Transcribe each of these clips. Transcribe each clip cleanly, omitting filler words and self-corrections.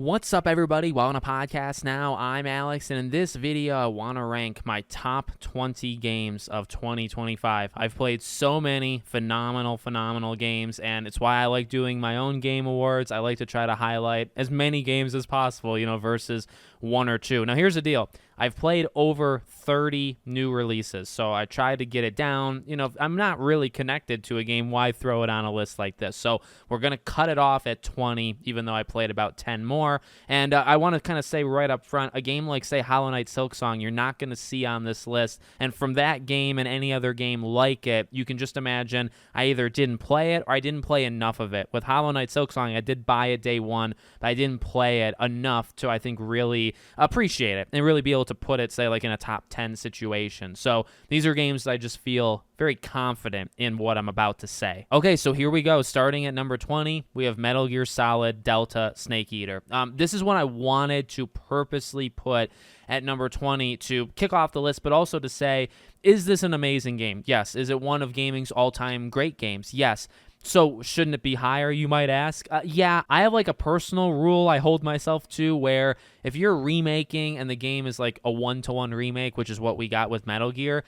What's up, everybody? Welcome to Podcast Now. I'm Alex, and in this video, I want to rank my top 20 games of 2025. I've played so many phenomenal games, and it's why I like doing my own game awards. I like to try to highlight as many games as possible, versus one or two. Now, here's the deal. I've played over 30 new releases, so I tried to get it down. If I'm not really connected to a game, why throw it on a list like this? So we're going to cut it off at 20, even though I played about 10 more. And I want to kind of say right up front, a game like, say, Hollow Knight Silksong, you're not going to see on this list. And from that game and any other game like it, you can just imagine I either didn't play it or I didn't play enough of it. With Hollow Knight Silksong, I did buy it day one, but I didn't play it enough to, I think, really appreciate it and really be able to put it, say, like in a top 10 situation. So these are games that I just feel very confident in what I'm about to say. Okay, so here we go. Starting at number 20, we have Metal Gear Solid Delta Snake Eater. This is one I wanted to purposely put at number 20 to kick off the list, but also to say, is this an amazing game? Yes. Is it one of gaming's all-time great games? Yes. So shouldn't it be higher, you might ask? Yeah, I have like a personal rule I hold myself to where if you're remaking and the game is like a one-to-one remake, which is what we got with Metal Gear,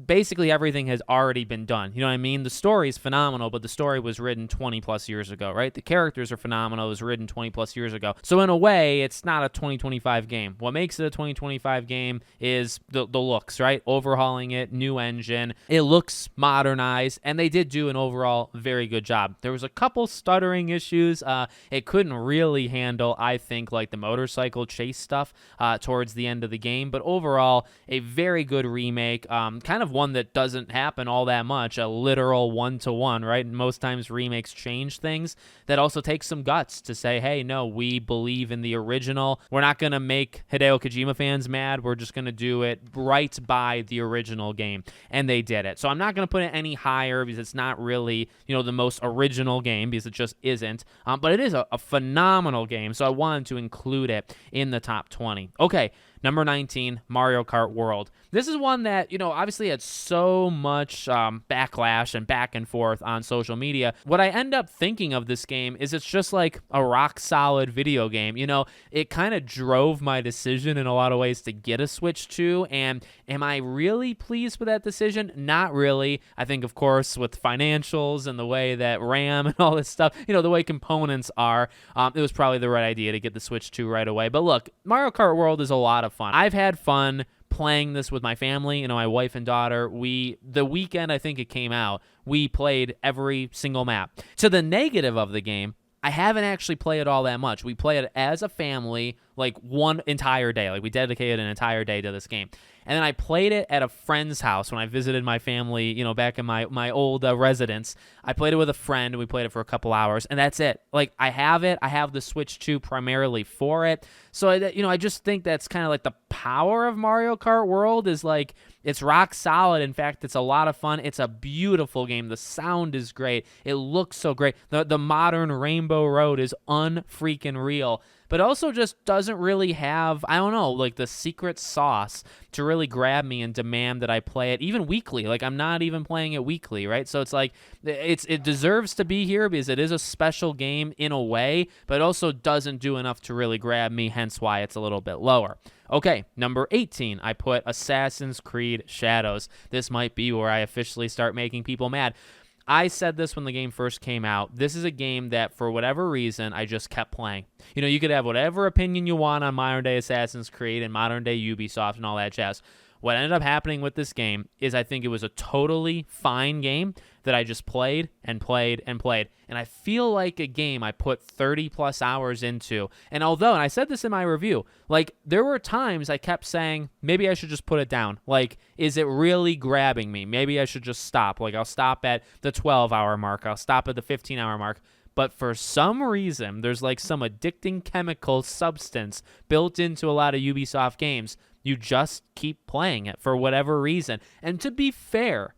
basically everything has already been done. You know what I mean? The story is phenomenal, but the story was written 20 plus years ago, right? The characters are phenomenal. It was written 20 plus years ago. So in a way, it's not a 2025 game. What makes it a 2025 game is the looks, right? Overhauling it, new engine. It looks modernized, and they did do an overall very good job. There was a couple stuttering issues. It couldn't really handle, I think, like the motorcycle chase stuff towards the end of the game, but overall, a very good remake. Kind of one that doesn't happen all that much, a literal one-to-one, right? And most times remakes change things. That also takes some guts to say, hey, no, we believe in the original. We're not going to make Hideo Kojima fans mad. We're just going to do it right by the original game. And they did it. So I'm not going to put it any higher because it's not really, the most original game because it just isn't. But it is a phenomenal game. So I wanted to include it in the top 20. Okay. Number 19, Mario Kart World. This is one that, obviously had so much backlash and back and forth on social media. What I end up thinking of this game is it's just like a rock-solid video game. It kind of drove my decision in a lot of ways to get a Switch 2, and am I really pleased with that decision? Not really. I think, of course, with financials and the way that RAM and all this stuff, the way components are, it was probably the right idea to get the Switch 2 right away. But look, Mario Kart World is a lot of fun. I've had fun playing this with my family, my wife and daughter. The weekend I think it came out, we played every single map. To the negative of the game, I haven't actually played it all that much. We play it as a family, like one entire day. Like we dedicated an entire day to this game. And then I played it at a friend's house when I visited my family, back in my old residence. I played it with a friend, and we played it for a couple hours, and that's it. Like, I have it. I have the Switch 2 primarily for it. So, I just think that's kind of like the power of Mario Kart World is like, it's rock solid. In fact, it's a lot of fun. It's a beautiful game. The sound is great. It looks so great. The modern Rainbow Road is unfreaking real. But also just doesn't really have, I don't know, like the secret sauce to really grab me and demand that I play it even weekly. Like I'm not even playing it weekly, right? So it's like it deserves to be here because it is a special game in a way, but also doesn't do enough to really grab me, hence why it's a little bit lower. Okay, number 18, I put Assassin's Creed Shadows. This might be where I officially start making people mad. I said this when the game first came out. This is a game that, for whatever reason, I just kept playing. You could have whatever opinion you want on modern-day Assassin's Creed and modern-day Ubisoft and all that jazz. What ended up happening with this game is I think it was a totally fine game that I just played and played and played. And I feel like a game I put 30 plus hours into. And although, and I said this in my review, like there were times I kept saying, maybe I should just put it down. Like, is it really grabbing me? Maybe I should just stop. Like I'll stop at the 12-hour mark. I'll stop at the 15-hour mark. But for some reason, there's like some addicting chemical substance built into a lot of Ubisoft games. You just keep playing it for whatever reason. And to be fair,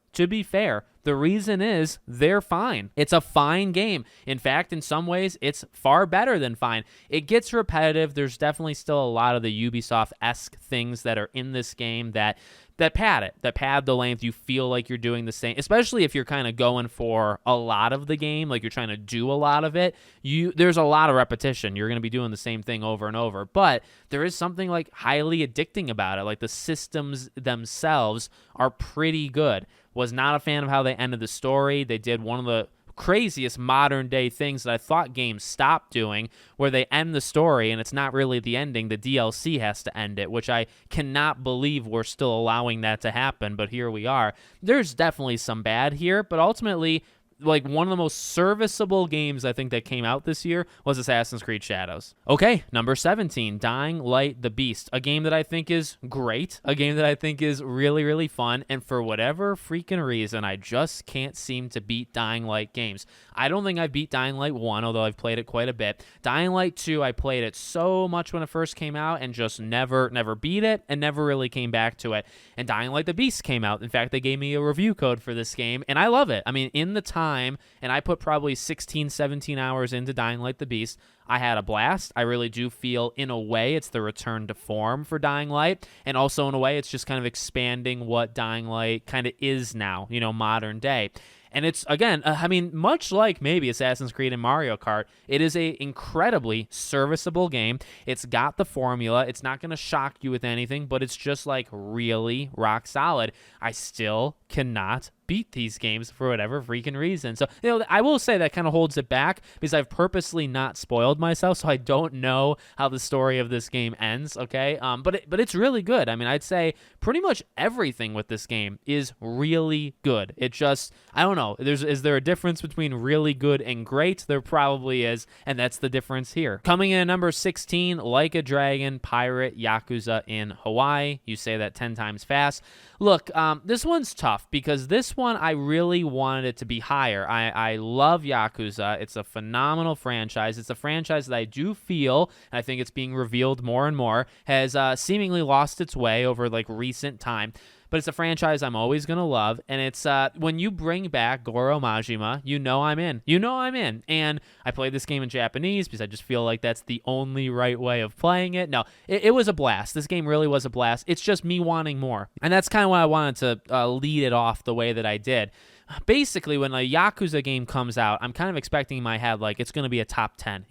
The reason is they're fine. It's a fine game. In fact, in some ways, it's far better than fine. It gets repetitive. There's definitely still a lot of the Ubisoft-esque things that are in this game that pad the length. You feel like you're doing the same, especially if you're kind of going for a lot of the game, like you're trying to do a lot of it. There's a lot of repetition. You're going to be doing the same thing over and over, but there is something like highly addicting about it. Like the systems themselves are pretty good. Was not a fan of how they ended the story. They did one of the craziest modern day things that I thought games stopped doing, where they end the story and it's not really the ending. The DLC has to end it, which I cannot believe we're still allowing that to happen, but here we are. There's definitely some bad here, but ultimately, like, one of the most serviceable games I think that came out this year was Assassin's Creed Shadows. Okay, number 17, Dying Light the Beast, a game that I think is great, a game that I think is really, really fun, and for whatever freaking reason, I just can't seem to beat Dying Light games. I don't think I beat Dying Light 1, although I've played it quite a bit. Dying Light 2, I played it so much when it first came out and just never beat it and never really came back to it. And Dying Light the Beast came out. In fact, they gave me a review code for this game, and I love it. I mean, in the time, and I put probably 16, 17 hours into Dying Light the Beast, I had a blast. I really do feel, in a way, it's the return to form for Dying Light, and also in a way, it's just kind of expanding what Dying Light kind of is now, modern day. And it's, again, I mean, much like maybe Assassin's Creed and Mario Kart, it is a incredibly serviceable game. It's got the formula. It's not going to shock you with anything, but it's just like really rock solid. I still cannot beat these games for whatever freaking reason. So, I will say that kind of holds it back because I've purposely not spoiled myself, so I don't know how the story of this game ends, okay? But it's really good. I mean, I'd say pretty much everything with this game is really good. It just, I don't know. Is there a difference between really good and great? There probably is, and that's the difference here. Coming in at number 16, Like a Dragon Pirate Yakuza in Hawaii. You say that 10 times fast. Look, this one's tough because this one I really wanted it to be higher. I love Yakuza. It's a phenomenal franchise. It's a franchise that I do feel, and I think it's being revealed more and more, has seemingly lost its way over like recent time. But it's a franchise I'm always going to love, and it's when you bring back Goro Majima, I'm in. And I played this game in Japanese because I just feel like that's the only right way of playing it. No, it was a blast. This game really was a blast. It's just me wanting more. And that's kind of why I wanted to lead it off the way that I did. Basically, when a Yakuza game comes out, I'm kind of expecting in my head, like, it's going to be a top 10.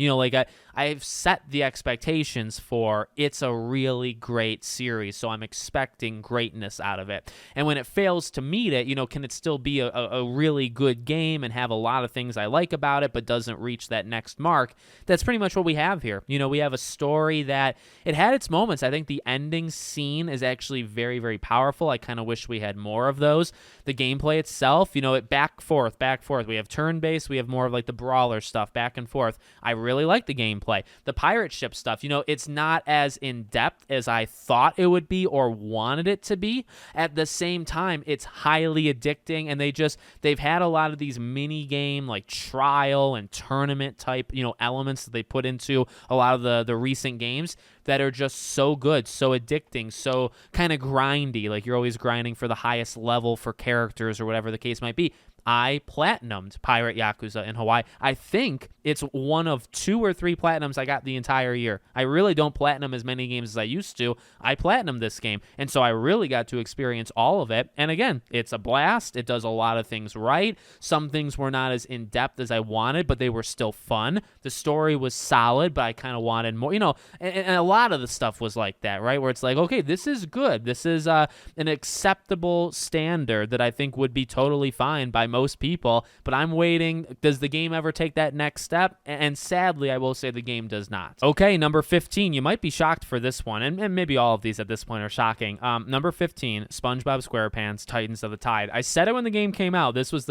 I've set the expectations for it's a really great series, so I'm expecting greatness out of it. And when it fails to meet it, can it still be a really good game and have a lot of things I like about it, but doesn't reach that next mark? That's pretty much what we have here. We have a story that it had its moments. I think the ending scene is actually very, very powerful. I kind of wish we had more of those. The gameplay itself, it back forth. We have turn-based. We have more of like the brawler stuff, back and forth. I really like the gameplay. The pirate ship stuff, it's not as in-depth as I thought it would be or wanted it to be. At the same time, it's highly addicting, and they've had a lot of these mini-game, like trial and tournament type, elements that they put into a lot of the recent games that are just so good, so addicting, so kind of grindy, like you're always grinding for the highest level for characters or whatever the case might be. I platinumed Pirate Yakuza in Hawaii. I think it's one of 2 or 3 platinums I got the entire year. I really don't platinum as many games as I used to. I platinumed this game, and so I really got to experience all of it. And again, it's a blast. It does a lot of things right. Some things were not as in-depth as I wanted, but they were still fun. The story was solid, but I kind of wanted more. And a lot of the stuff was like that, right? Where it's like, okay, this is good. This is an acceptable standard that I think would be totally fine by most people, but I'm waiting. Does the game ever take that next step? And sadly, I will say the game does not. Okay, number 15. You might be shocked for this one, and maybe all of these at this point are shocking. Number 15, SpongeBob SquarePants Titans of the Tide. I said it when the game came out. This was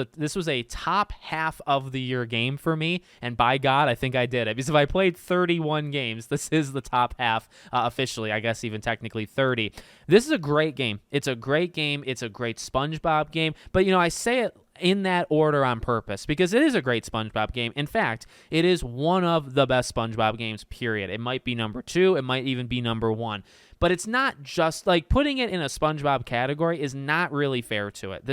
a top half of the year game for me, and by God, I think I did it. Because if I played 31 games, this is the top half officially. I guess even technically 30. This is a great game. It's a great game. It's a great SpongeBob game. But I say it in that order on purpose because it is a great SpongeBob game. In fact, it is one of the best SpongeBob games, period. It might be number 2. It might even be number 1. but it's not just like putting it in a SpongeBob category is not really fair to it.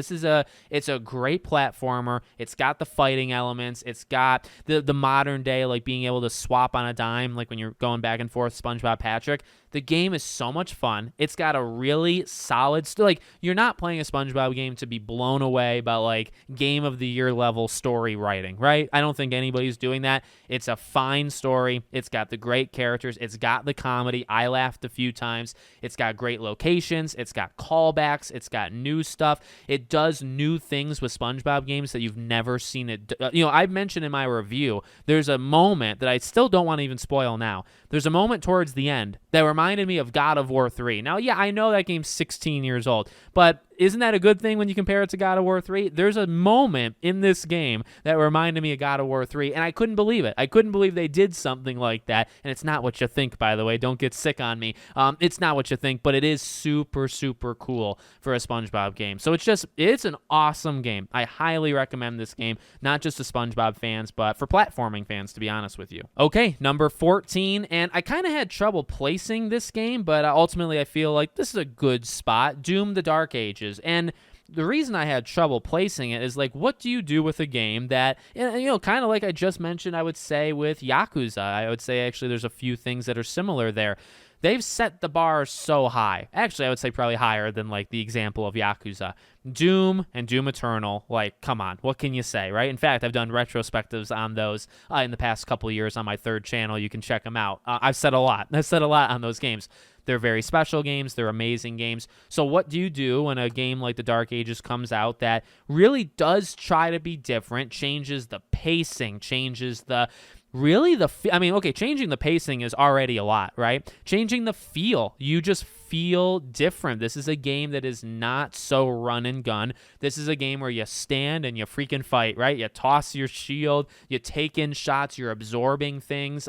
It's a great platformer. It's got the fighting elements. It's got the modern day, like being able to swap on a dime, like when you're going back and forth, SpongeBob Patrick. The game is so much fun. It's got a really solid, like you're not playing a SpongeBob game to be blown away by like game of the year level story writing, right? I don't think anybody's doing that. It's a fine story. It's got the great characters. It's got the comedy. I laughed a few times. It's got great locations. It's got callbacks. It's got new stuff. It does new things with SpongeBob games that you've never seen it. I've mentioned in my review, there's a moment that I still don't want to even spoil now. There's a moment towards the end that reminded me of God of War 3. Now, yeah, I know that game's 16 years old, but isn't that a good thing when you compare it to God of War 3? There's a moment in this game that reminded me of God of War 3, and I couldn't believe it. I couldn't believe they did something like that, and it's not what you think, by the way. Don't get sick on me. It's not what you think, but it is super, super cool for a SpongeBob game. So it's an awesome game. I highly recommend this game, not just to SpongeBob fans, but for platforming fans, to be honest with you. Okay, number 14, and I kind of had trouble placing this game, but ultimately I feel like this is a good spot. Doom: The Dark Ages. And the reason I had trouble placing it is like, what do you do with a game that, kind of like I just mentioned, I would say with Yakuza, I would say actually there's a few things that are similar there. They've set the bar so high. Actually, I would say probably higher than like the example of Yakuza. Doom and Doom Eternal, like, come on, what can you say, right? In fact, I've done retrospectives on those in the past couple of years on my third channel. You can check them out. I've said a lot on those games. They're very special games. They're amazing games. So what do you do when a game like The Dark Ages comes out that really does try to be different, changes the pacing, changes the... changing the pacing is already a lot, right? Changing the feel. You just feel different. This is a game that is not so run and gun. This is a game where you stand and you freaking fight, right? You toss your shield, you take in shots, you're absorbing things.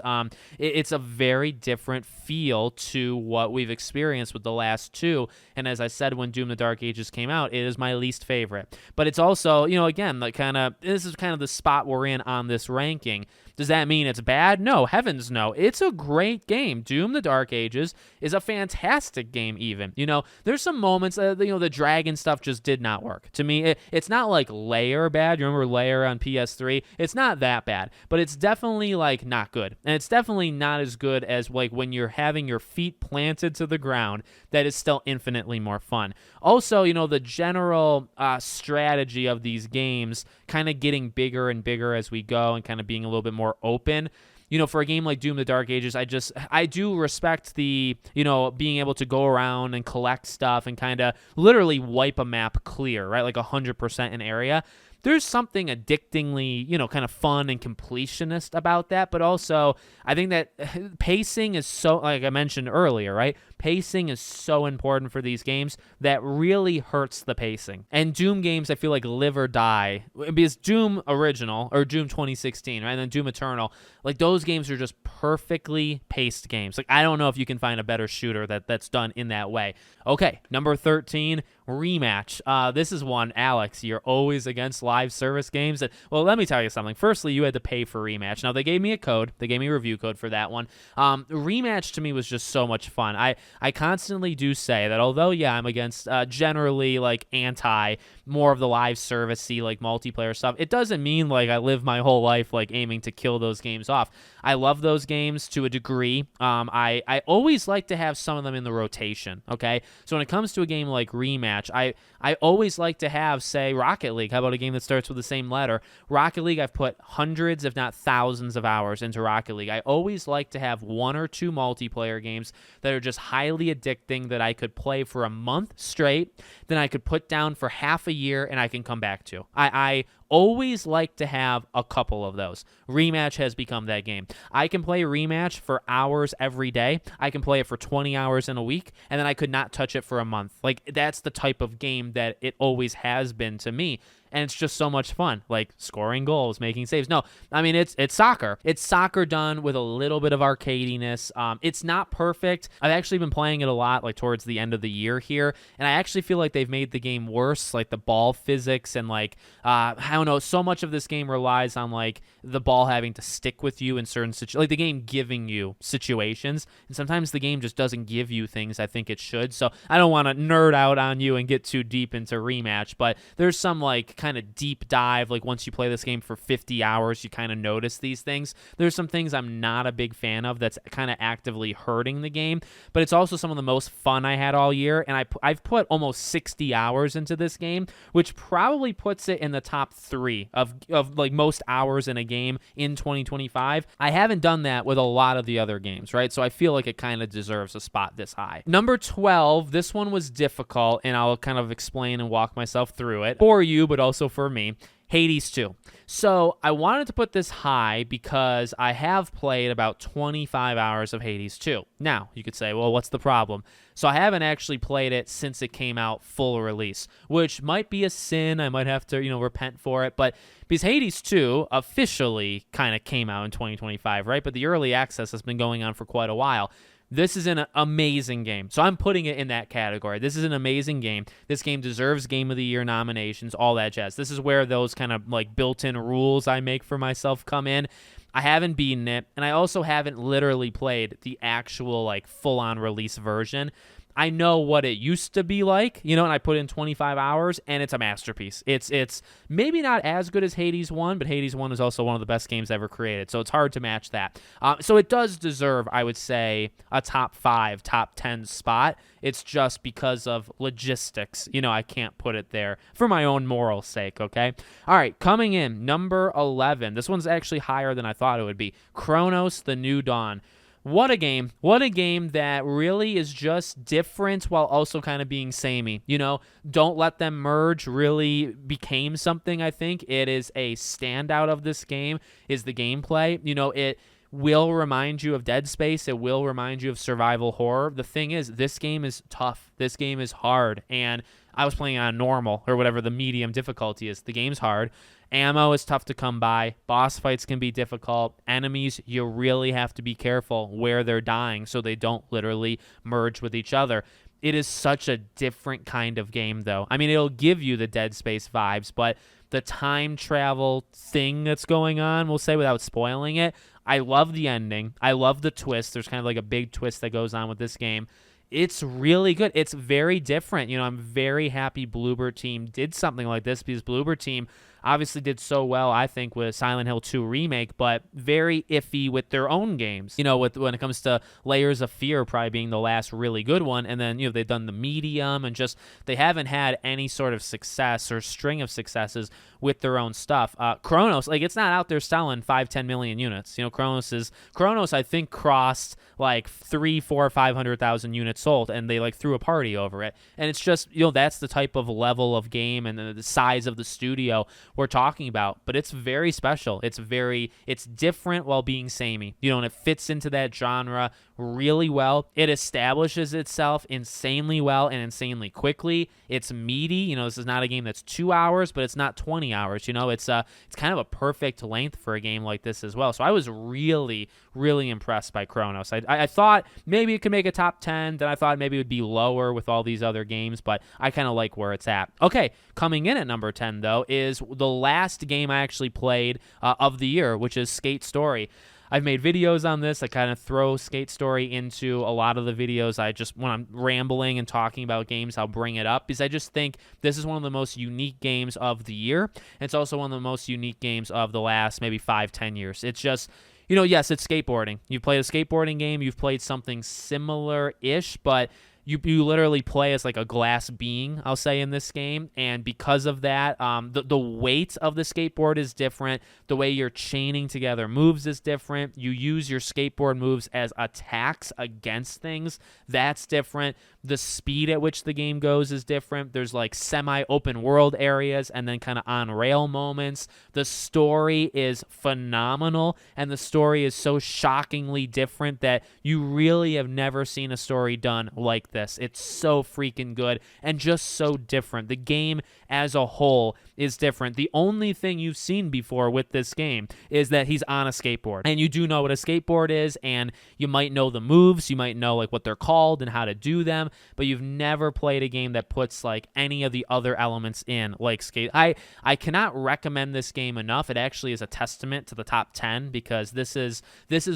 It's a very different feel to what we've experienced with the last two. And as I said, when Doom: The Dark Ages came out, it is my least favorite. But it's also, again, like this is kind of the spot we're in on this ranking. Does that mean it's bad? No, heavens no. It's a great game. Doom: The Dark Ages is a fantastic game even. There's some moments, the dragon stuff just did not work. To me, it's not like Lair bad. You remember Lair on PS3? It's not that bad, but it's definitely like not good. And it's definitely not as good as like when you're having your feet planted to the ground. That is still infinitely more fun. Also, the general strategy of these games kind of getting bigger and bigger as we go and kind of being a little bit more open. For a game like Doom: The Dark Ages, I do respect the, being able to go around and collect stuff and kind of literally wipe a map clear, right? Like 100% an area. There's something addictingly, kind of fun and completionist about that. But also, I think that pacing is so, like I mentioned earlier, right? Pacing is so important for these games that really hurts the pacing. And Doom games, I feel like live or die. Because Doom Original, or Doom 2016, right? And then Doom Eternal, like those games are just perfectly paced games. Like I don't know if you can find a better shooter that's done in that way. Okay, number 13, Rematch. This is one, Alex, you're always against live service games. Well, let me tell you something. Firstly, you had to pay for Rematch. Now, they gave me a code. They gave me a review code for that one. Rematch to me was just so much fun. I constantly do say that although, yeah, I'm against generally like anti more of the live service-y like multiplayer stuff, it doesn't mean like I live my whole life like aiming to kill those games off. I love those games to a degree. I always like to have some of them in the rotation, okay? So when it comes to a game like Rematch, I always like to have, say, Rocket League. How about a game that starts with the same letter? Rocket League, I've put hundreds, if not thousands of hours into Rocket League. I always like to have one or two multiplayer games that are just highly addicting that I could play for a month straight, then I could put down for half a year, and I can come back to. I always like to have a couple of those. Rematch has become that game. I can play Rematch for hours every day. I can play it for 20 hours in a week, and then I could not touch it for a month. Like, that's the type of game that it always has been to me. and it's just so much fun, like scoring goals, making saves. No, I mean, it's soccer. It's soccer done with a little bit of arcadiness. It's not perfect. I've actually been playing it a lot, like towards the end of the year here, and I actually feel like they've made the game worse, like the ball physics, and like I don't know, so much of this game relies on like the ball having to stick with you in certain situations, like the game giving you situations, and sometimes the game just doesn't give you things I think it should. So I don't want to nerd out on you and get too deep into Rematch, but there's some like kind of deep dive, like once you play this game for 50 hours, you kind of notice these things. There's some things I'm not a big fan of that's kind of actively hurting the game, but it's also some of the most fun I had all year, and I've put almost 60 hours into this game, which probably puts it in the top 3 of like most hours in a game in 2025. I haven't done that with a lot of the other games, right? So I feel like it kind of deserves a spot this high. Number 12, this one was difficult, and I'll kind of explain and walk myself through it for you, but also for me. Hades 2. So I wanted to put this high because I have played about 25 hours of Hades 2. Now, you could say, well, what's the problem? So I haven't actually played it since it came out full release, which might be a sin. I might have to, repent for it. But because Hades 2 officially kind of came out in 2025, right? But the early access has been going on for quite a while. This is an amazing game. So I'm putting it in that category. This is an amazing game. This game deserves Game of the Year nominations, all that jazz. This is where those kind of like built-in rules I make for myself come in. I haven't beaten it, and I also haven't literally played the actual like full-on release version. I know what it used to be like, and I put in 25 hours, and it's a masterpiece. It's maybe not as good as Hades 1, but Hades 1 is also one of the best games ever created, so it's hard to match that. So it does deserve, I would say, a top 5, top 10 spot. It's just because of logistics. I can't put it there for my own moral sake, okay? All right, coming in, number 11. This one's actually higher than I thought it would be. Kronos, The New Dawn. What a game. What a game that really is just different while also kind of being samey. Don't Let Them Merge really became something, I think. It is a standout of this game, is the gameplay. It will remind you of Dead Space. It will remind you of survival horror. The thing is, this game is tough. This game is hard. And I was playing on normal or whatever the medium difficulty is. The game's hard. Ammo is tough to come by. Boss fights can be difficult. Enemies, you really have to be careful where they're dying so they don't literally merge with each other. It is such a different kind of game, though. I mean, it'll give you the Dead Space vibes, but the time travel thing that's going on, we'll say without spoiling it, I love the ending. I love the twist. There's kind of like a big twist that goes on with this game. It's really good. It's very different. I'm very happy Bloober Team did something like this because Bloober Team obviously did so well, I think, with Silent Hill 2 Remake, but very iffy with their own games. When it comes to Layers of Fear probably being the last really good one, and then, they've done the Medium, and just they haven't had any sort of success or string of successes with their own stuff. Kronos, like, it's not out there selling 5-10 million units. Kronos, I think, crossed like 500,000 units sold, and they like threw a party over it. And it's just, that's the type of level of game and the size of the studio we're talking about, but it's very special. It's different while being samey, and it fits into that genre really well. It establishes itself insanely well and insanely quickly. It's meaty. This is not a game that's 2 hours, but it's not 20 hours. It's kind of a perfect length for a game like this as well. So I was really, really impressed by Kronos. I thought maybe it could make a top 10, then I thought maybe it would be lower with all these other games, but I kind of like where it's at. Okay, coming in at number 10, though, is the last game I actually played of the year, which is Skate Story. I've made videos on this. I kind of throw Skate Story into a lot of the videos. When I'm rambling and talking about games, I'll bring it up because I just think this is one of the most unique games of the year. It's also one of the most unique games of the last maybe 5-10 years. It's just, yes, it's skateboarding. You've played a skateboarding game. You've played something similar-ish, but you literally play as like a glass being, I'll say, in this game, and because of that, the weight of the skateboard is different. The way you're chaining together moves is different. You use your skateboard moves as attacks against things. That's different. The speed at which the game goes is different. There's like semi-open world areas and then kind of on-rail moments. The story is phenomenal, and the story is so shockingly different that you really have never seen a story done like this. It's so freaking good and just so different. The game as a whole is different. The only thing you've seen before with this game is that he's on a skateboard, and you do know what a skateboard is, and you might know the moves, you might know like what they're called and how to do them, but you've never played a game that puts like any of the other elements in like skate. I cannot recommend this game enough. It actually is a testament to the top 10 because this is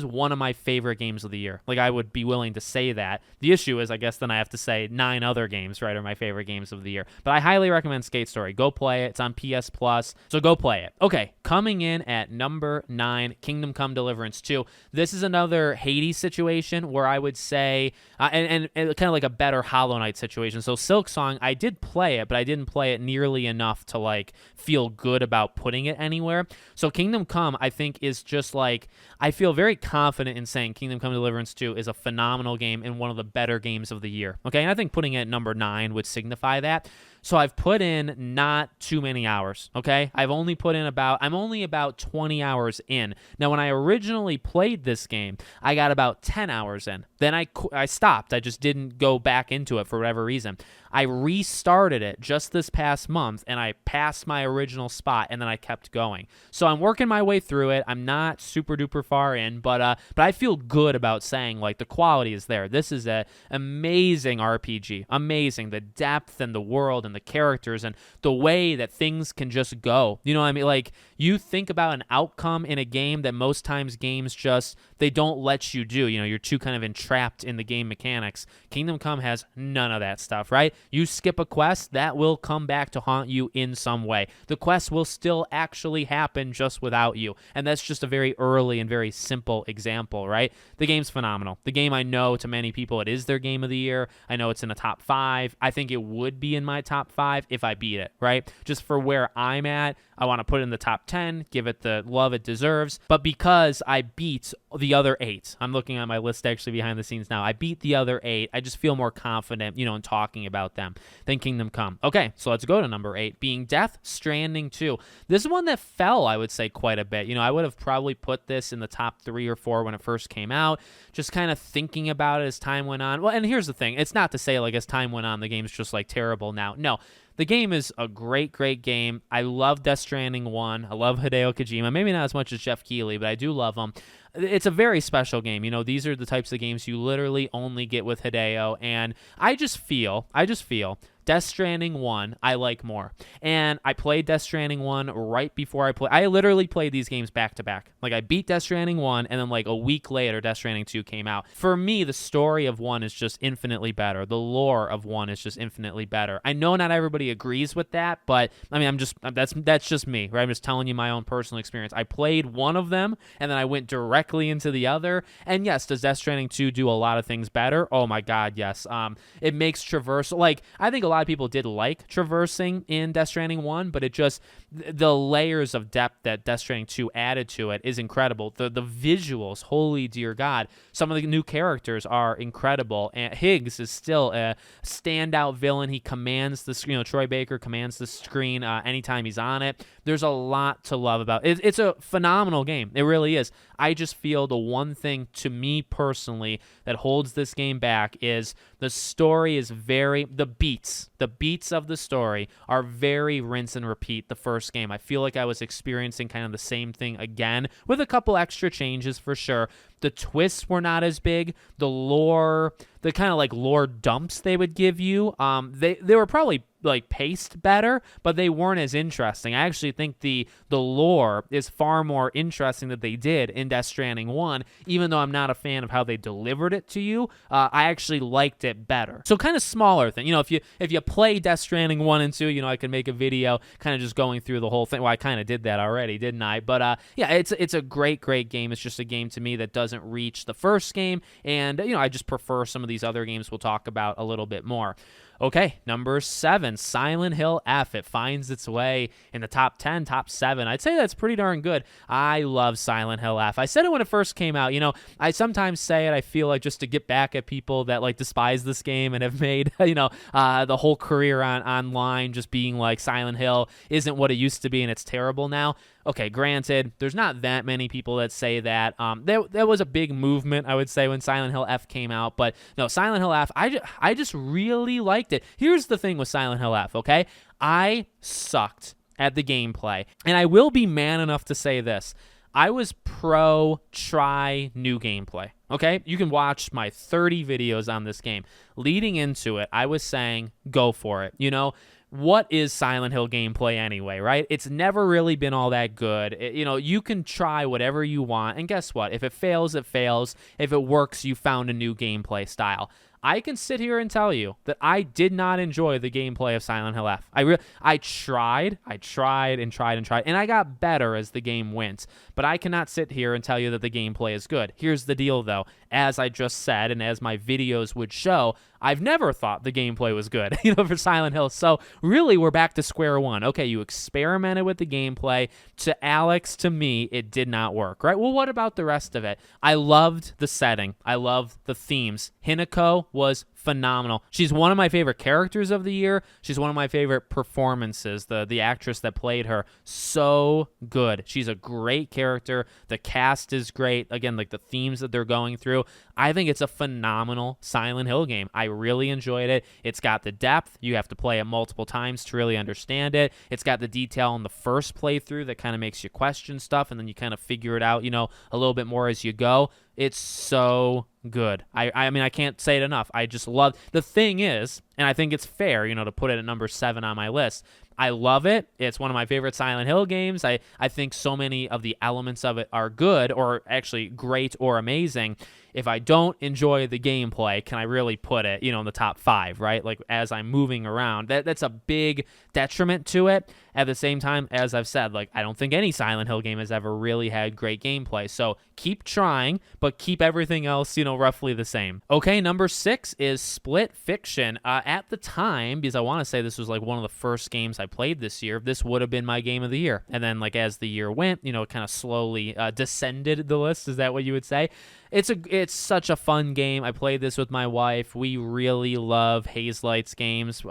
one of my favorite games of the year. Like, I would be willing to say that. The issue is, I guess then I have to say 9 other games, right, are my favorite games of the year. But I highly recommend Skate Story. Go play it. It's on PS Plus, so go play it. Okay, coming in at number 9, Kingdom Come Deliverance 2. This is another Hades situation where I would say, and kind of like a better Hollow Knight situation. So Silksong, I did play it, but I didn't play it nearly enough to like feel good about putting it anywhere. So Kingdom Come, I think, is just like, I feel very confident in saying Kingdom Come Deliverance 2 is a phenomenal game and one of the better games of the year. Okay, and I think putting it at number 9 would signify that. So I've put in not too many hours, okay? I'm only about 20 hours in. Now, when I originally played this game, I got about 10 hours in. Then I stopped. I just didn't go back into it for whatever reason. I restarted it just this past month, and I passed my original spot, and then I kept going. So I'm working my way through it. I'm not super duper far in, but I feel good about saying, like, the quality is there. This is an amazing RPG. Amazing. The depth and the world and the characters and the way that things can just go. You know what I mean? Like, you think about an outcome in a game that most times games just, they don't let you do. You know, you're too kind of entrapped in the game mechanics. Kingdom Come has none of that stuff, right? You skip a quest, that will come back to haunt you in some way. The quest will still actually happen just without you. And that's just a very early and very simple example, right? The game's phenomenal. The game, I know to many people, it is their game of the year. I know it's in the top 5. I think it would be in my top 5 if I beat it, right? Just for where I'm at, I want to put it in the top 10, give it the love it deserves. But because I beat the other 8, I'm looking at my list actually behind the scenes now. I beat the other 8. I just feel more confident, you know, in talking about them than Kingdom Come. Okay, so let's go to number 8, being Death Stranding 2. This is one that fell, I would say, quite a bit. You know, I would have probably put this in the top 3 or 4 when it first came out, just kind of thinking about it as time went on. Well, and here's the thing. It's not to say, like, as time went on, the game's just, like, terrible now. No. The game is a great, great game. I love Death Stranding 1. I love Hideo Kojima. Maybe not as much as Jeff Keighley, but I do love him. It's a very special game. You know, these are the types of games you literally only get with Hideo, and I just feel Death Stranding 1 I like more. And I played Death Stranding 1 right before I literally played these games back to back. Like, I beat Death Stranding 1, and then like a week later Death Stranding 2 came out. For me, the story of 1 is just infinitely better. The lore of 1 is just infinitely better. I know not everybody agrees with that, but I mean, that's just me, right? I'm just telling you my own personal experience. I played one of them, and then I went directly into the other. And yes, does Death Stranding 2 do a lot of things better? Oh my God, yes. It makes traversal, like, I think a lot of people did like traversing in Death Stranding 1, but it just, the layers of depth that Death Stranding 2 added to it is incredible. The visuals, holy dear God. Some of the new characters are incredible. And Higgs is still a standout villain. He commands the screen. You know, Troy Baker commands the screen anytime he's on it. There's a lot to love about it. It's a phenomenal game. It really is. I just feel the one thing to me personally that holds this game back is the story is the beats of the story are very rinse and repeat the first game. I feel like I was experiencing kind of the same thing again with a couple extra changes for sure. The twists were not as big. The lore, the kind of like lore dumps they would give you, they were probably like paced better, but they weren't as interesting. I actually think the lore is far more interesting that they did in Death Stranding 1, even though I'm not a fan of how they delivered it to you. I actually liked it better. So kind of smaller thing. You know, if you play Death Stranding 1 and 2, you know, I could make a video kind of just going through the whole thing. Well, I kind of did that already, didn't I? But yeah, it's a great, great game. It's just a game to me that doesn't reach the first game, and you know, I just prefer some of these other games we'll talk about a little bit more. Okay, number 7, Silent Hill F. It finds its way in the top 10, top 7. I'd say that's pretty darn good. I love Silent Hill F. I said it when it first came out. You know, I sometimes say it, I feel like, just to get back at people that like despise this game and have made, you know, the whole career online just being like Silent Hill isn't what it used to be and it's terrible now. Okay, granted, there's not that many people that say that. There was a big movement, I would say, when Silent Hill F came out, but no, Silent Hill F, I just really liked it. Here's the thing with Silent Hill F, okay? I sucked at the gameplay, and I will be man enough to say this. I was pro try new gameplay, okay? You can watch my 30 videos on this game. Leading into it, I was saying, go for it, you know? What is Silent Hill gameplay anyway, right? It's never really been all that good. You can try whatever you want, and guess what? If it fails, it fails. If it works, you found a new gameplay style. I can sit here and tell you that I did not enjoy the gameplay of Silent Hill F. I tried, and I got better as the game went. But I cannot sit here and tell you that the gameplay is good. Here's the deal, though. As I just said, and as my videos would show, I've never thought the gameplay was good, for Silent Hill. So really, we're back to square one. Okay, you experimented with the gameplay. To Alex, to me, it did not work, right? Well, what about the rest of it? I loved the setting. I loved the themes. Hinako was phenomenal. She's one of my favorite characters of the year. She's one of my favorite performances. The actress that played her, so good. She's a great character. The cast is great. Again, like the themes that they're going through. I think it's a phenomenal Silent Hill game. I really enjoyed it. It's got the depth. You have to play it multiple times to really understand it. It's got the detail in the first playthrough that kind of makes you question stuff, and then you kind of figure it out, a little bit more as you go. It's so good. I mean, I can't say it enough. I just love. The thing is, and I think it's fair, to put it at number 7 on my list. I love it. It's one of my favorite Silent Hill games. I think so many of the elements of it are good, or actually great or amazing. If I don't enjoy the gameplay, can I really put it, in the top 5, right? Like, as I'm moving around, that's a big detriment to it. At the same time, as I've said, like, I don't think any Silent Hill game has ever really had great gameplay. So keep trying, but keep everything else, roughly the same. Okay, number 6 is Split Fiction. At the time, because I want to say this was like one of the first games I played this year, this would have been my game of the year. And then, like, as the year went, it kind of slowly descended the list. Is that what you would say? It's such a fun game. I played this with my wife. We really love Hazelight's games,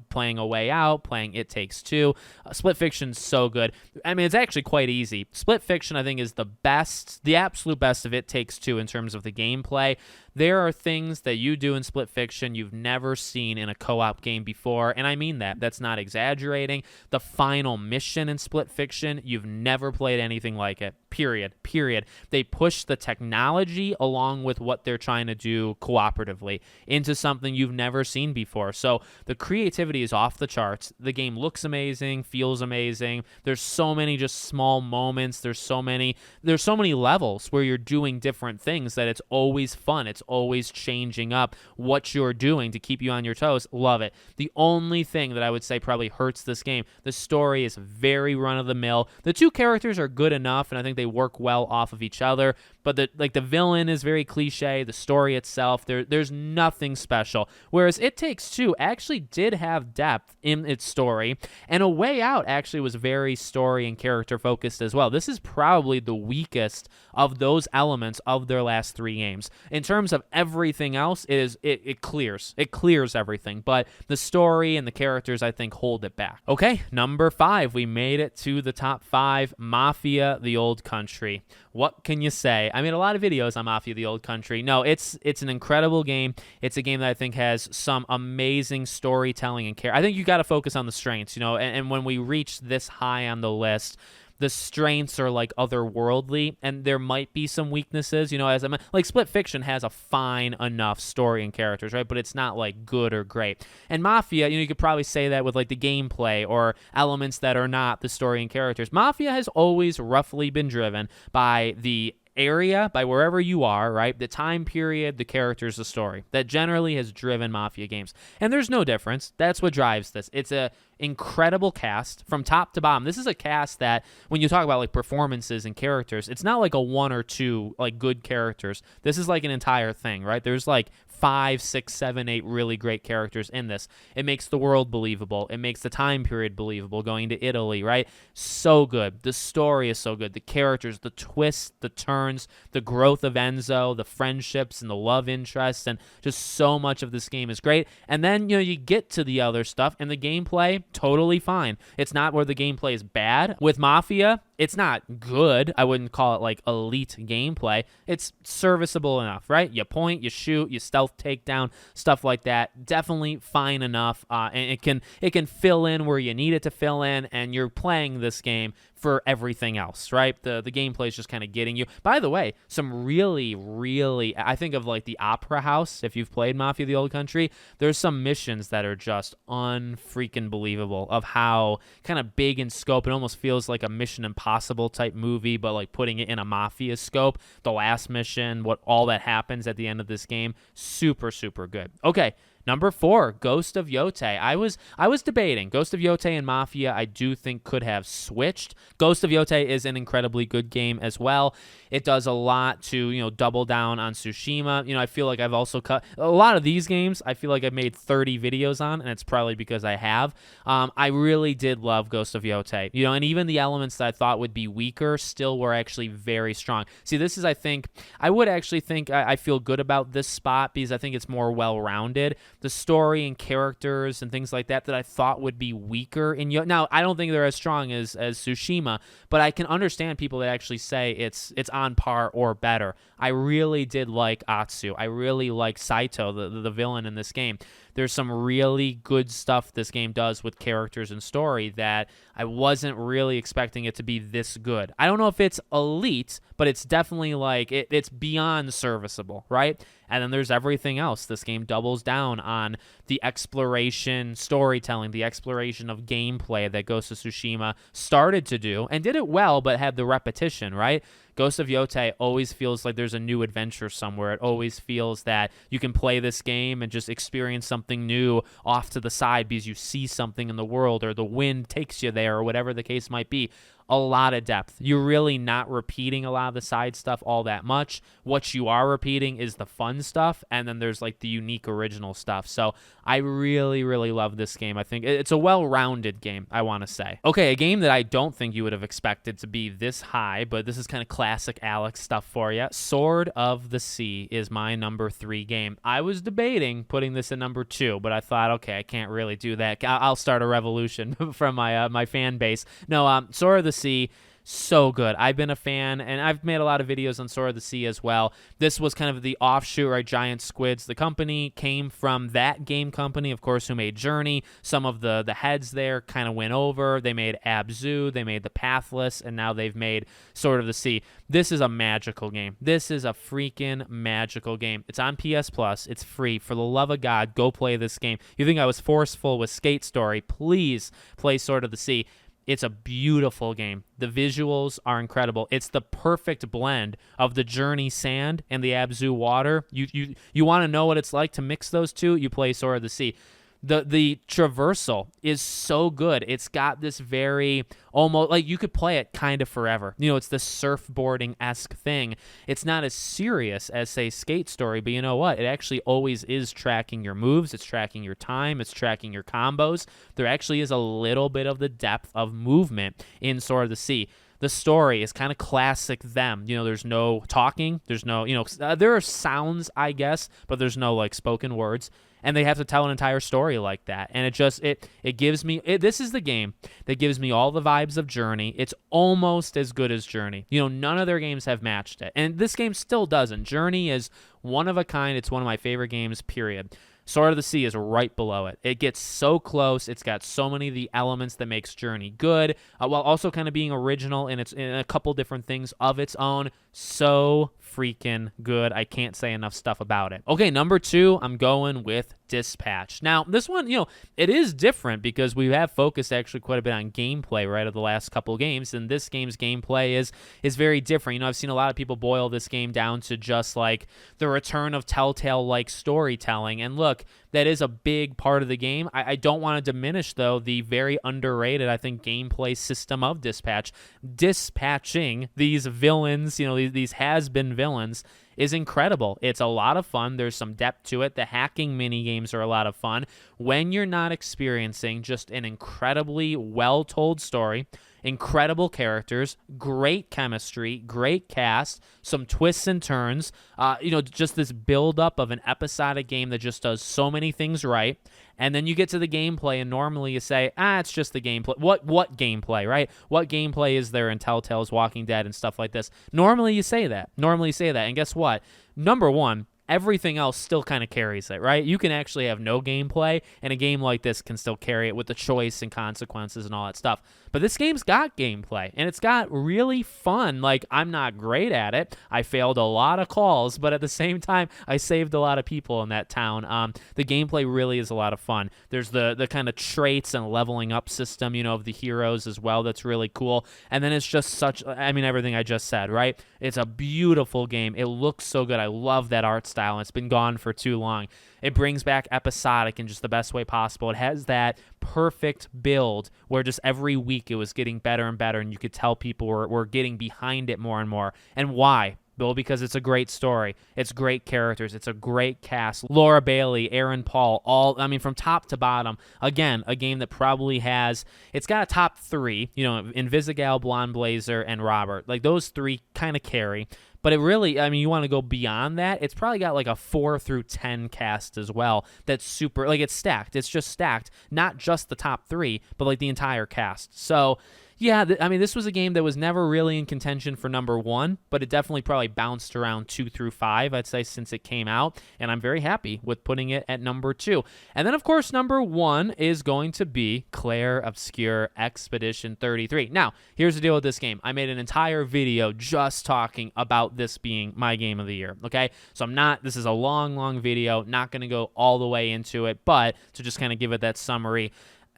playing A Way Out, playing It Takes Two. Split Fiction's so good. I mean, it's actually quite easy. Split Fiction, I think, is the best, the absolute best of It Takes Two in terms of the gameplay. There are things that you do in Split Fiction you've never seen in a co-op game before, and I mean that. That's not exaggerating. The final mission in Split Fiction, you've never played anything like it. Period. They push the technology along with what they're trying to do cooperatively into something you've never seen before. So the creativity is off the charts. The game looks amazing, feels amazing. There's so many just small moments. There's so many levels where you're doing different things that it's always fun. It's always changing up what you're doing to keep you on your toes. Love it. The only thing that I would say probably hurts this game, the story is very run-of-the-mill. The two characters are good enough, and I think they work well off of each other, but the villain is very cliche. The story itself, there's nothing special. Whereas It Takes Two actually did have depth in its story, and A Way Out actually was very story and character focused as well. This is probably the weakest of those elements of their last 3 games. In terms of everything else, it clears everything, but the story and the characters, I think, hold it back. Okay, number 5, we made it to the top 5. Mafia: The Old Country. What can you say? I made a lot of videos on Mafia: The Old Country. No, it's an incredible game. It's a game that I think has some amazing storytelling and care. I think you got to focus on the strengths, and when we reach this high on the list, the strengths are like otherworldly, and there might be some weaknesses, as I'm like Split Fiction has a fine enough story and characters, right? But it's not like good or great. And Mafia, you could probably say that with like the gameplay or elements that are not the story and characters. Mafia has always roughly been driven by the area, by wherever you are, right? The time period, the characters, the story. That generally has driven Mafia games. And there's no difference. That's what drives this. It's a incredible cast from top to bottom. This is a cast that, when you talk about like performances and characters, it's not like a 1 or 2 like good characters. This is like an entire thing, right? There's like 5, 6, 7, 8 really great characters in this. It makes the world believable. It makes the time period believable, going to Italy, right? So good. The story is so good. The characters, the twists, the turns, the growth of Enzo, the friendships and the love interests, and just so much of this game is great. And then, you get to the other stuff, and the gameplay, totally fine. It's not where the gameplay is bad. With Mafia, it's not good. I wouldn't call it like elite gameplay. It's serviceable enough, right? You point, you shoot, you stealth takedown, stuff like that. Definitely fine enough, and it can fill in where you need it to fill in, and you're playing this game for everything else, right? The gameplay is just kind of getting you. By the way, some really, I think of like the Opera House. If you've played Mafia: The Old Country, there's some missions that are just unfreaking believable of how kind of big in scope. It almost feels like a Mission Impossible type movie, but like putting it in a Mafia scope. The last mission, what all that happens at the end of this game, super good. Okay. Number 4, Ghost of Yote. I was debating. Ghost of Yote and Mafia, I do think could have switched. Ghost of Yote is an incredibly good game as well. It does a lot to, double down on Tsushima. I feel like I've also cut a lot of these games. I feel like I've made 30 videos on, and it's probably because I have. I really did love Ghost of Yote. And even the elements that I thought would be weaker still were actually very strong. See, this is, I would actually think I feel good about this spot because I think it's more well-rounded. The story and characters and things like that I thought would be weaker in Yote. Now, I don't think they're as strong as Tsushima, but I can understand people that actually say it's on par or better. I really did like Atsu. I really like Saito, the villain in this game. There's some really good stuff this game does with characters and story that I wasn't really expecting it to be this good. I don't know if it's elite, but it's definitely like it's beyond serviceable, right? And then there's everything else. This game doubles down on the exploration, storytelling, the exploration of gameplay that Ghost of Tsushima started to do and did it well, but had the repetition, right? Ghost of Yote always feels like there's a new adventure somewhere. It always feels that you can play this game and just experience something new off to the side because you see something in the world or the wind takes you there or whatever the case might be. A lot of depth. You're really not repeating a lot of the side stuff all that much. What you are repeating is the fun stuff, and then there's like the unique original stuff. So I really love this game. I think it's a well-rounded game, I want to say. Okay, a game that I don't think you would have expected to be this high, but this is kind of classic Alex stuff for you. Sword of the Sea is my number 3 game. I was debating putting this in number 2, but I thought, okay, I can't really do that. I'll start a revolution from my fan base. No, Sword of the Sea, so good. I've been a fan, and I've made a lot of videos on Sword of the Sea as well. This was kind of the offshoot, right? Giant Squids. The company came from that game company, of course, who made Journey. Some of the heads there kind of went over. They made Abzu, they made The Pathless, and now they've made Sword of the Sea. This is a magical game. This is a freaking magical game. It's on PS Plus. It's free. For the love of God, go play this game. You think I was forceful with Skate Story? Please play Sword of the Sea. It's a beautiful game. The visuals are incredible. It's the perfect blend of the Journey sand and the Abzu water. You want to know what it's like to mix those two? You play Sword of the Sea. The traversal is so good. It's got this very almost like you could play it kind of forever. It's this surfboarding-esque thing. It's not as serious as, say, Skate Story, but you know what? It actually always is tracking your moves. It's tracking your time. It's tracking your combos. There actually is a little bit of the depth of movement in Sword of the Sea. The story is kind of classic them. There's no talking. There's no, there are sounds, I guess, but there's no like spoken words. And they have to tell an entire story like that. And it gives me, this is the game that gives me all the vibes of Journey. It's almost as good as Journey. None of their games have matched it. And this game still doesn't. Journey is one of a kind. It's one of my favorite games, period. Sword of the Sea is right below it. It gets so close. It's got so many of the elements that makes Journey good, while also kind of being original in a couple different things of its own. So freaking good. I can't say enough stuff about it. Okay, number 2, I'm going with Dispatch. Now, this one, it is different because we have focused actually quite a bit on gameplay, right, of the last couple of games, and this game's gameplay is very different. I've seen a lot of people boil this game down to just like the return of Telltale-like storytelling, and look, that is a big part of the game. I don't want to diminish, though, the very underrated, I think, gameplay system of Dispatch. Dispatching these villains, these has-been villains, is incredible. It's a lot of fun. There's some depth to it. The hacking mini games are a lot of fun when you're not experiencing just an incredibly well-told story incredible characters, great chemistry, great cast, some twists and turns, just this build-up of an episodic game that just does so many things right. And then you get to the gameplay, and normally you say, it's just the gameplay. What gameplay, right? What gameplay is there in Telltale's Walking Dead and stuff like this? Normally you say that. And guess what? Number one, everything else still kind of carries it, right? You can actually have no gameplay, and a game like this can still carry it with the choice and consequences and all that stuff. But this game's got gameplay, and it's got really fun. Like, I'm not great at it. I failed a lot of calls, but at the same time, I saved a lot of people in that town. The gameplay really is a lot of fun. There's the kind of traits and leveling up system, of the heroes as well. That's really cool. And then it's just everything I just said, right? It's a beautiful game. It looks so good. I love that art style, and it's been gone for too long. It brings back episodic in just the best way possible. It has that perfect build where just every week it was getting better and better, and you could tell people were getting behind it more and more. And why? Well, because it's a great story. It's great characters. It's a great cast. Laura Bailey, Aaron Paul, from top to bottom. Again, a game that probably it's got a top three, Invisigal, Blonde Blazer, and Robert. Like, those three kind of carry. But it really, you want to go beyond that. It's probably got like a 4 through 10 cast as well. That's super, it's stacked. It's just stacked. Not just the top three, but like the entire cast. So, yeah, this was a game that was never really in contention for number 1, but it definitely probably bounced around 2 through 5, I'd say, since it came out. And I'm very happy with putting it at number 2. And then, of course, number 1 is going to be Claire Obscur Expedition 33. Now, here's the deal with this game. I made an entire video just talking about this being my game of the year, okay? So this is a long video, not going to go all the way into it, but to just kind of give it that summary.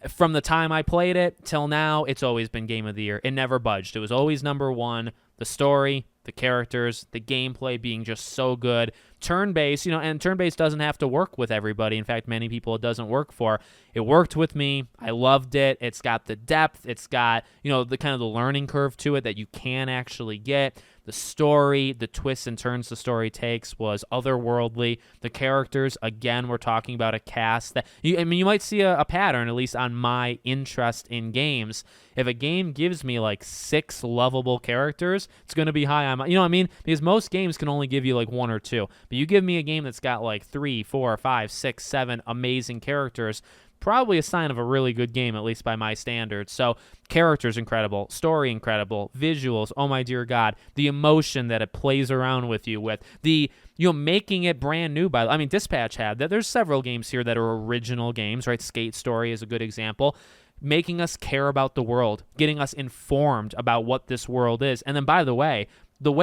From the time I played it till now, it's always been game of the year. It never budged. It was always number 1. The story, the characters, the gameplay being just so good. Turn-based, and turn-based doesn't have to work with everybody. In fact, many people it doesn't work for. It worked with me. I loved it. It's got the depth. It's got, the kind of the learning curve to it that you can actually get. The story, the twists and turns the story takes was otherworldly. The characters, again, we're talking about a cast that, you might see a pattern, at least on my interest in games. If a game gives me like 6 lovable characters, it's going to be high on my, Because most games can only give you like 1 or 2. But you give me a game that's got like 3, 4, 5, 6, 7 amazing characters, probably a sign of a really good game, at least by my standards. So, characters incredible, story incredible, visuals, oh my dear God, the emotion that it plays around with you with, the making it brand new. Dispatch had that. There's several games here that are original games, right? Skate Story is a good example. Making us care about the world, getting us informed about what this world is. And then, by the way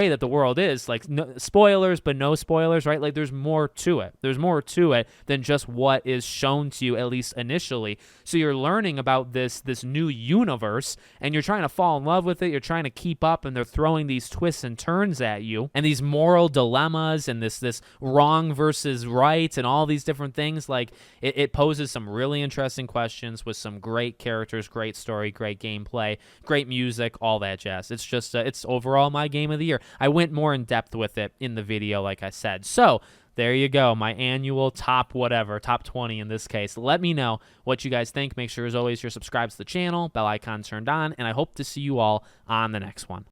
that the world is, like, no, spoilers, but no spoilers, right? Like, there's more to it. There's more to it than just what is shown to you, at least initially. So you're learning about this new universe, and you're trying to fall in love with it. You're trying to keep up, and they're throwing these twists and turns at you, and these moral dilemmas, and this wrong versus right, and all these different things. Like, it poses some really interesting questions with some great characters, great story, great gameplay, great music, all that jazz. It's just, it's overall my game of the year. I went more in depth with it in the video, like I said. So there you go, my annual top 20 in this case. Let me know what you guys think. Make sure, as always, you're subscribed to the channel, bell icon turned on, and I hope to see you all on the next one.